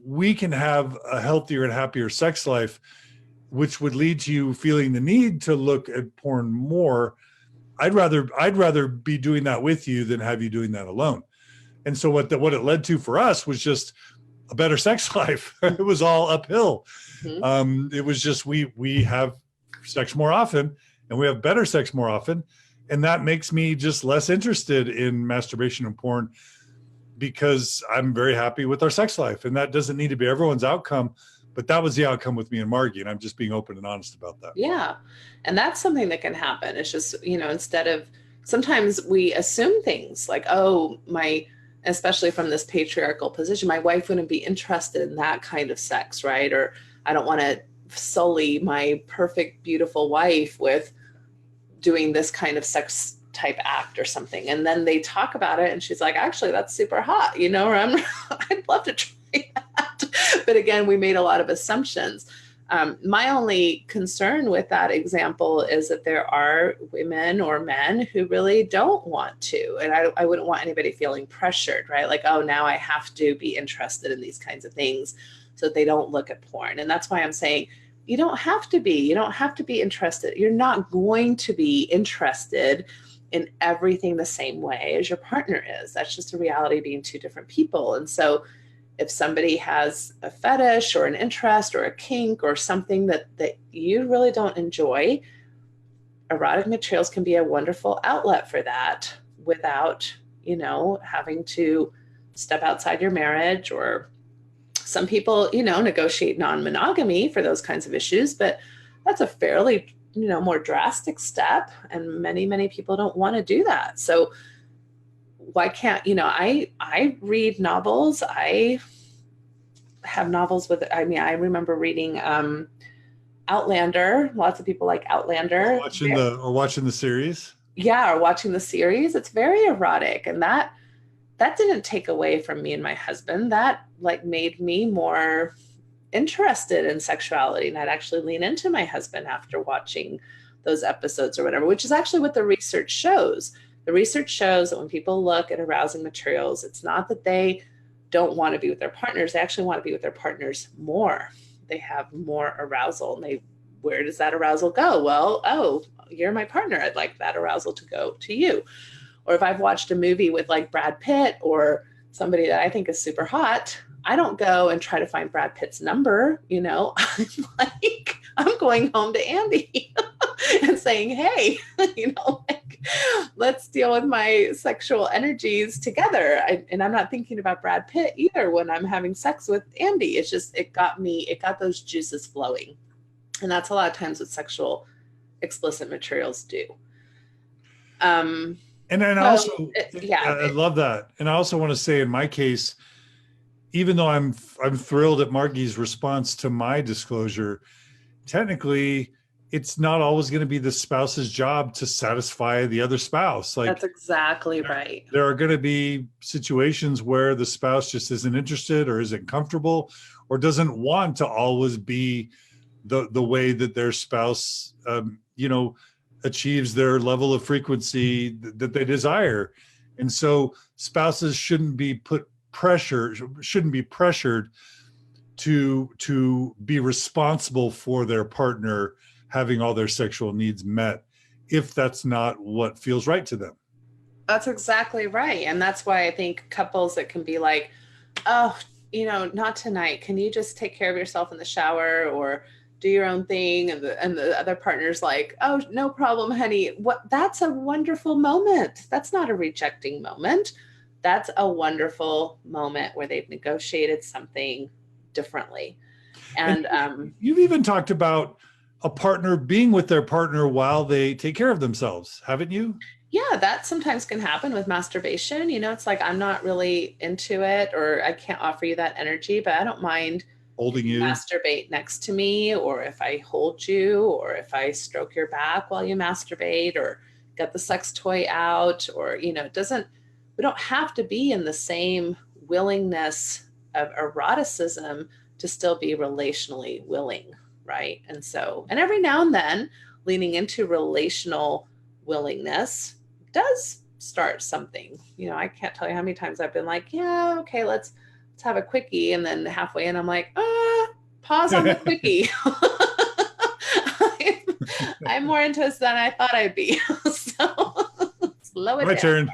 we can have a healthier and happier sex life, which would lead to you feeling the need to look at porn more, I'd rather be doing that with you than have you doing that alone. And so what it led to for us was just a better sex life. It was all uphill. Mm-hmm. It was just, we have sex more often, and we have better sex more often. And that makes me just less interested in masturbation and porn, because I'm very happy with our sex life. And that doesn't need to be everyone's outcome, but that was the outcome with me and Margie. And I'm just being open and honest about that. Yeah. And that's something that can happen. It's just, instead of, sometimes we assume things like, especially from this patriarchal position, my wife wouldn't be interested in that kind of sex, right? Or I don't want to sully my perfect, beautiful wife with doing this kind of sex type act or something. And then they talk about it and she's like, actually, that's super hot, or I'd love to try that. But again, we made a lot of assumptions. My only concern with that example is that there are women or men who really don't want to. And I wouldn't want anybody feeling pressured, right? Like, oh, now I have to be interested in these kinds of things so that they don't look at porn. And that's why I'm saying, you don't have to be interested. You're not going to be interested in everything the same way as your partner is. That's just a reality of being two different people. And so if somebody has a fetish or an interest or a kink or something that you really don't enjoy, erotic materials can be a wonderful outlet for that without, having to step outside your marriage. Or some people, negotiate non-monogamy for those kinds of issues, but that's a fairly, more drastic step. And many, many people don't want to do that. So why can't, I read novels. I have novels I remember reading Outlander. Lots of people like Outlander. Or watching the series. Yeah, or watching the series. It's very erotic. And that didn't take away from me and my husband. That made me more interested in sexuality. And I'd actually lean into my husband after watching those episodes or whatever, which is actually what the research shows. The research shows that when people look at arousing materials, it's not that they don't want to be with their partners. They actually want to be with their partners more. They have more arousal. And where does that arousal go? Well, oh, you're my partner. I'd like that arousal to go to you. Or if I've watched a movie with Brad Pitt or somebody that I think is super hot, I don't go and try to find Brad Pitt's number. I'm going home to Andy and saying, hey, let's deal with my sexual energies together. And I'm not thinking about Brad Pitt either when I'm having sex with Andy. It's just, it got those juices flowing. And that's a lot of times what sexual explicit materials do. I love that. And I also want to say, in my case, even though I'm thrilled at Margie's response to my disclosure, technically it's not always going to be the spouse's job to satisfy the other spouse. Like, That's exactly right. there are going to be situations where the spouse just isn't interested or isn't comfortable or doesn't want to always be the way that their spouse, achieves their level of frequency that they desire. And so spouses shouldn't be pressured to be responsible for their partner having all their sexual needs met if that's not what feels right to them. That's exactly right. And that's why I think couples that can be like, oh, not tonight. Can you just take care of yourself in the shower or do your own thing? And the other partner's like, oh, no problem, honey. That's a wonderful moment. That's not a rejecting moment. That's a wonderful moment where they've negotiated something differently. And you've even talked about a partner being with their partner while they take care of themselves, haven't you? Yeah, that sometimes can happen with masturbation. It's like, I'm not really into it, or I can't offer you that energy, but I don't mind holding you, masturbate next to me, or if I hold you, or if I stroke your back while you masturbate, or get the sex toy out, or, we don't have to be in the same willingness of eroticism to still be relationally willing, right? And every now and then leaning into relational willingness does start something. I can't tell you how many times I've been like, yeah, okay, let's have a quickie. And then halfway in, I'm like, pause on the quickie. I'm more into this than I thought I'd be. So slow it My down. turn.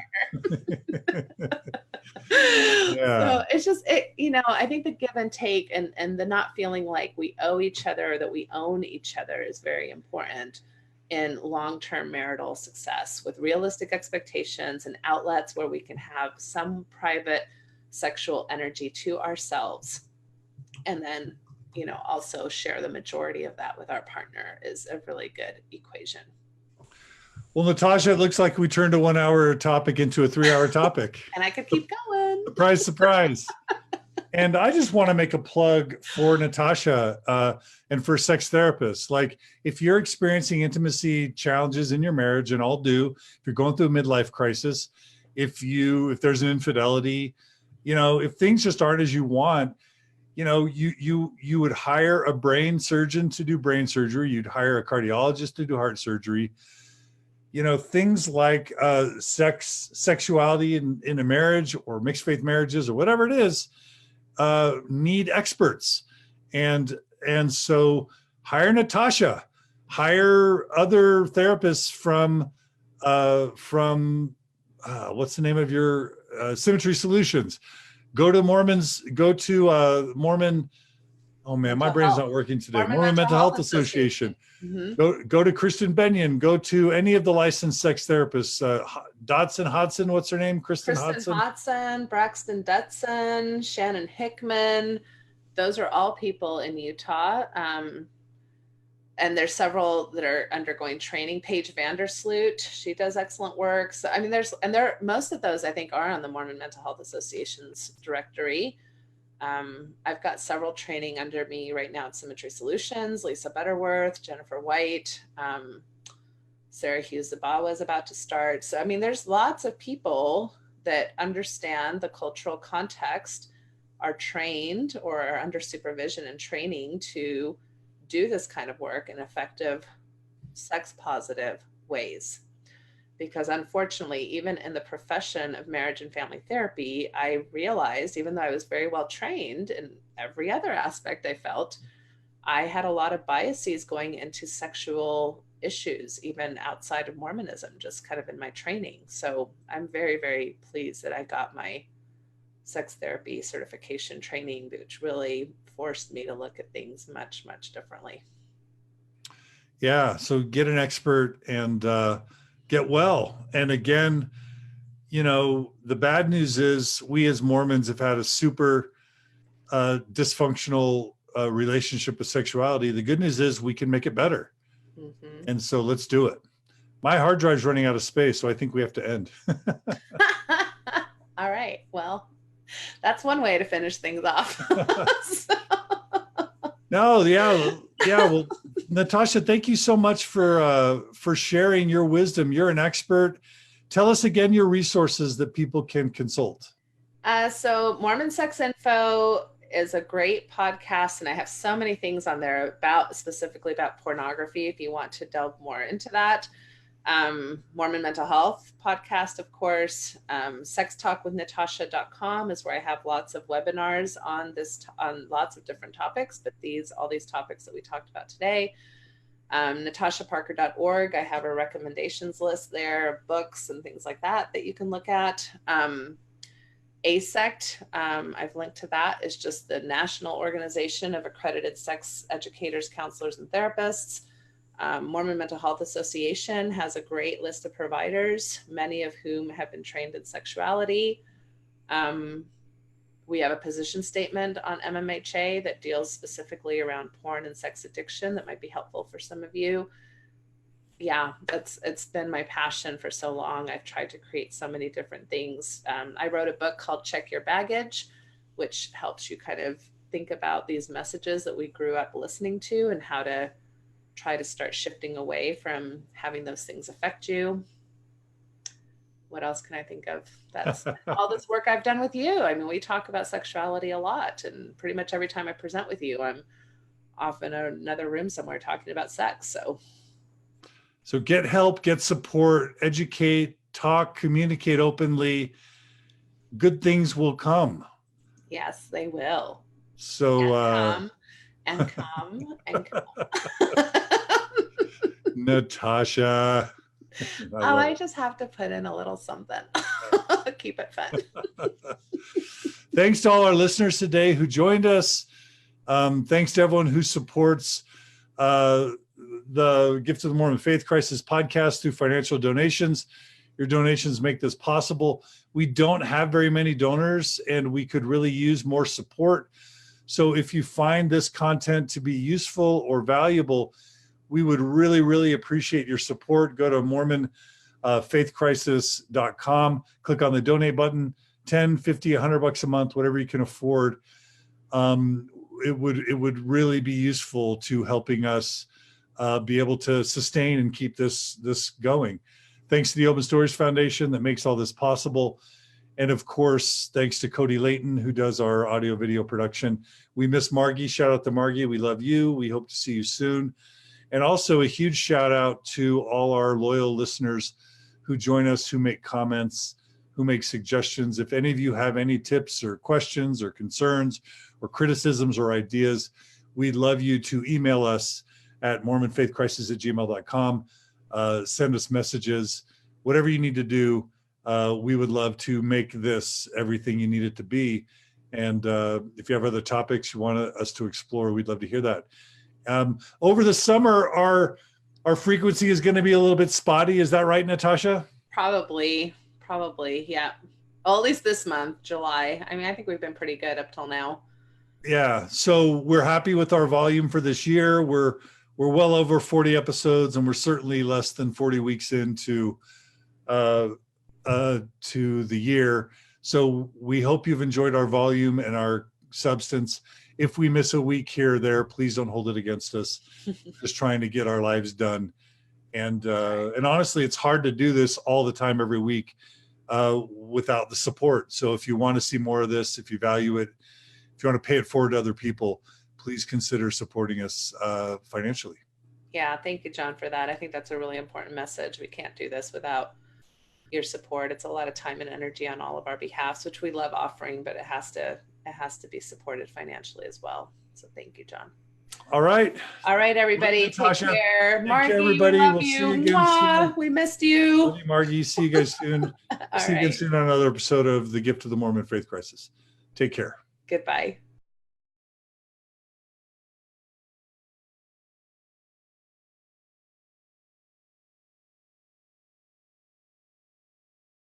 So it's just, I think the give and take and the not feeling like we owe each other or that we own each other is very important in long-term marital success, with realistic expectations and outlets where we can have some private sexual energy to ourselves. And then, also share the majority of that with our partner is a really good equation. Well, Natasha, it looks like we turned a 1 hour topic into a 3 hour topic. And I could keep going. Surprise, surprise. And I just want to make a plug for Natasha and for sex therapists. Like, if you're experiencing intimacy challenges in your marriage, and all do, if you're going through a midlife crisis, if there's an infidelity, if things just aren't as you want, you would hire a brain surgeon to do brain surgery. You'd hire a cardiologist to do heart surgery. Things like sexuality in a marriage or mixed faith marriages or whatever it is, need experts. And so hire Natasha, hire other therapists from what's the name of your Symmetry Solutions. Go to Mormon. Oh man, my brain's not working today. Mormon Mental Health Association. Mm-hmm. Go to Kristen Benyon. Go to any of the licensed sex therapists. Hodson, what's her name? Kristen Hodson, Braxton Dutson, Shannon Hickman. Those are all people in Utah. And there's several that are undergoing training. Paige Vandersloot, she does excellent work. So, most of those I think are on the Mormon Mental Health Association's directory. I've got several training under me right now at Symmetry Solutions, Lisa Butterworth, Jennifer White, Sarah Hughes Zabawa is about to start. So, there's lots of people that understand the cultural context, are trained or are under supervision and training to do this kind of work in effective, sex positive ways. Because unfortunately, even in the profession of marriage and family therapy, I realized, even though I was very well trained in every other aspect, I felt I had a lot of biases going into sexual issues, even outside of Mormonism, just kind of in my training. So I'm very, very pleased that I got my sex therapy certification training, which really forced me to look at things much, much differently. Yeah. So get an expert and get well. And again, the bad news is we as Mormons have had a super dysfunctional relationship with sexuality. The good news is we can make it better. Mm-hmm. And so let's do it. My hard drive's running out of space, so I think we have to end. All right. Well, that's one way to finish things off. No, yeah. Well, Natasha, thank you so much for sharing your wisdom. You're an expert. Tell us again your resources that people can consult. So Mormon Sex Info is a great podcast, and I have so many things on there specifically about pornography if you want to delve more into that. Mormon Mental Health podcast, of course. Sextalkwithnatasha.com is where I have lots of webinars on lots of different topics, but all these topics that we talked about today. NatashaParker.org. I have a recommendations list there of books and things like that you can look at. ASECT, I've linked to that, is just the National Organization of Accredited Sex Educators, Counselors, and Therapists. Mormon Mental Health Association has a great list of providers, many of whom have been trained in sexuality. We have a position statement on MMHA that deals specifically around porn and sex addiction that might be helpful for some of you. Yeah, it's been my passion for so long. I've tried to create so many different things. I wrote a book called Check Your Baggage, which helps you kind of think about these messages that we grew up listening to and how to try to start shifting away from having those things affect you. What else can I think of? That's all this work I've done with you. I mean, we talk about sexuality a lot, and pretty much every time I present with you, I'm off in another room somewhere talking about sex. So get help, get support, educate, talk, communicate openly. Good things will come. Yes, they will. So and come. Natasha. I just have to put in a little something. Keep it fun. Thanks to all our listeners today who joined us. Thanks to everyone who supports the Gift of the Mormon Faith Crisis podcast through financial donations. Your donations make this possible. We don't have very many donors, and we could really use more support. So if you find this content to be useful or valuable, we would really, really appreciate your support. Go to mormonfaithcrisis.com, click on the donate button, 10, 50, 100 bucks a month, whatever you can afford. It would really be useful to helping us be able to sustain and keep this going. Thanks to the Open Stories Foundation that makes all this possible. And of course, thanks to Cody Layton, who does our audio video production. We miss Margie. Shout out to Margie. We love you. We hope to see you soon. And also a huge shout out to all our loyal listeners who join us, who make comments, who make suggestions. If any of you have any tips or questions or concerns or criticisms or ideas, we'd love you to email us at mormonfaithcrisis@gmail.com. Send us messages, whatever you need to do. We would love to make this everything you need it to be. And if you have other topics you want us to explore, we'd love to hear that. Over the summer, our frequency is going to be a little bit spotty. Is that right, Natasha? Probably, yeah. Well, at least this month, July. I mean, I think we've been pretty good up till now. Yeah. So we're happy with our volume for this year. We're well over 40 episodes, and we're certainly less than 40 weeks into to the year. So we hope you've enjoyed our volume and our substance. If we miss a week here or there, please don't hold it against us. Just trying to get our lives done. And honestly, it's hard to do this all the time, every week, without the support. So if you want to see more of this, if you value it, if you want to pay it forward to other people, please consider supporting us financially. Yeah, thank you, John, for that. I think that's a really important message. We can't do this without your support. It's a lot of time and energy on all of our behalfs, which we love offering, but it has to be supported financially as well. So thank you, John. All right, everybody. Take care. Margie, everybody. We love we'll you. See you again soon. We missed you. Love you, Margie. See you guys soon. See you again soon on another episode of The Gift of the Mormon Faith Crisis. Take care. Goodbye.